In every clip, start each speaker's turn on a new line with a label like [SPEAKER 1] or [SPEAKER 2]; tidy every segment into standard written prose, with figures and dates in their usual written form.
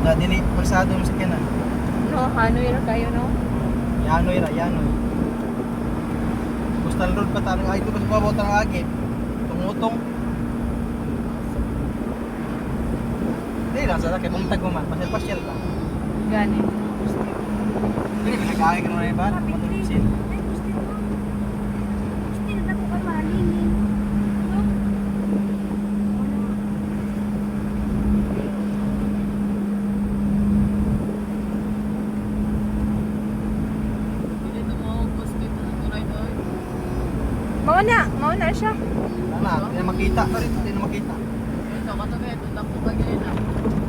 [SPEAKER 1] Na dili pasado mo sa kanan.
[SPEAKER 2] No, Hanoy ra kayo, no?
[SPEAKER 1] Yanoy ra, Yanoy. Coastal Road pa tanong ay ito ba sa babaw tanong agi. Tungutong. Dili lang sa kay bumtag mo man, pasyal pa.
[SPEAKER 2] Gani.
[SPEAKER 1] Dili pinag-aagi ka naman ba? Matulungsin.
[SPEAKER 2] Mauna siya.
[SPEAKER 1] Sana, hindi na makita pa rin, hindi na makita.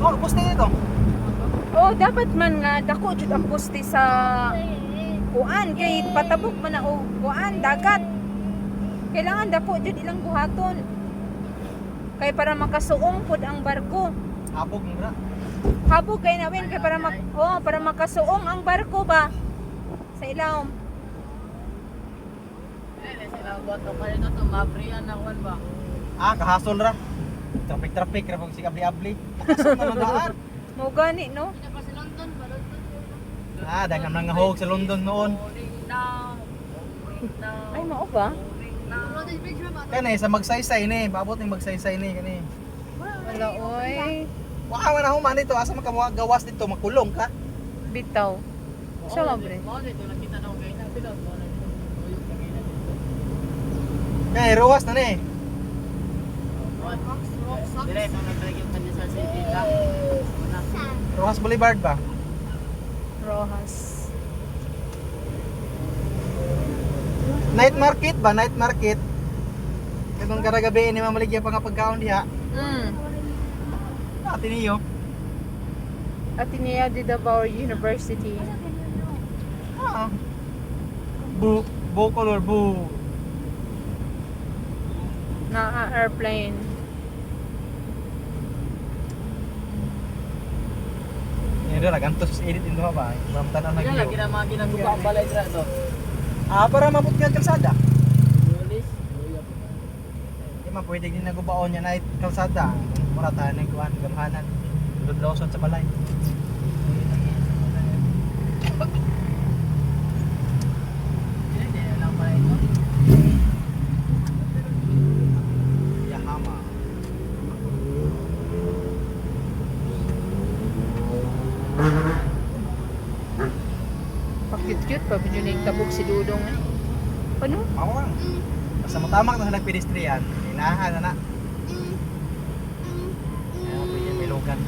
[SPEAKER 1] Oh, poste dito.
[SPEAKER 2] Oh, dapat man nga dako jud ang poste sa kuan kay patabok man na og kuan dagat. Kailangan dako jud ilang buhaton. Kay para makasuong pud ang barko.
[SPEAKER 1] Habog mo ra.
[SPEAKER 2] Habog kay nawin kay para makasuong ang barko ba sa ilawom.
[SPEAKER 1] Ah, kahasol ra. Traffic ra pag sigabli-abli. Kahasol na daan.
[SPEAKER 2] Mo gani no?
[SPEAKER 1] Ah, daghang nga hog sa London noon.
[SPEAKER 2] Ay mao ba?
[SPEAKER 1] Kani sa magsaysay ni, paabot ning magsaysay ni kani.
[SPEAKER 2] Wala oy.
[SPEAKER 1] Wa man ako man dito, asa man ka gawas dito makulong ka.
[SPEAKER 2] Bitaw. Siya mabre.
[SPEAKER 1] Kay ruwas na ni. Rojas Boulevard ba?
[SPEAKER 2] Rojas.
[SPEAKER 1] Night market ba? Night market. Katong karagabi ni mamaligya pa nga pagkaon diha. Ati niyo.
[SPEAKER 2] Ateneo de Davao University.
[SPEAKER 1] Ah. Bu color bu.
[SPEAKER 2] Na airplane.
[SPEAKER 1] Ini ra gantos edit into ba? Mamtanan na
[SPEAKER 3] Lagi na mga ginagawa ang balay dira to.
[SPEAKER 1] Ah, para mabot nga kalsada. Di man pwede din nagubaon niya na kalsada. Mura tayo ng kuhan, gamhanan. Ludloson sa balay. Yahama.
[SPEAKER 2] Pakit-cute pa medyo nagtabog si Dudong eh. Ano?
[SPEAKER 1] Ako lang. Basta matamak na sa nagpedestrian, inahan na na. Ayan, pwede may lugan.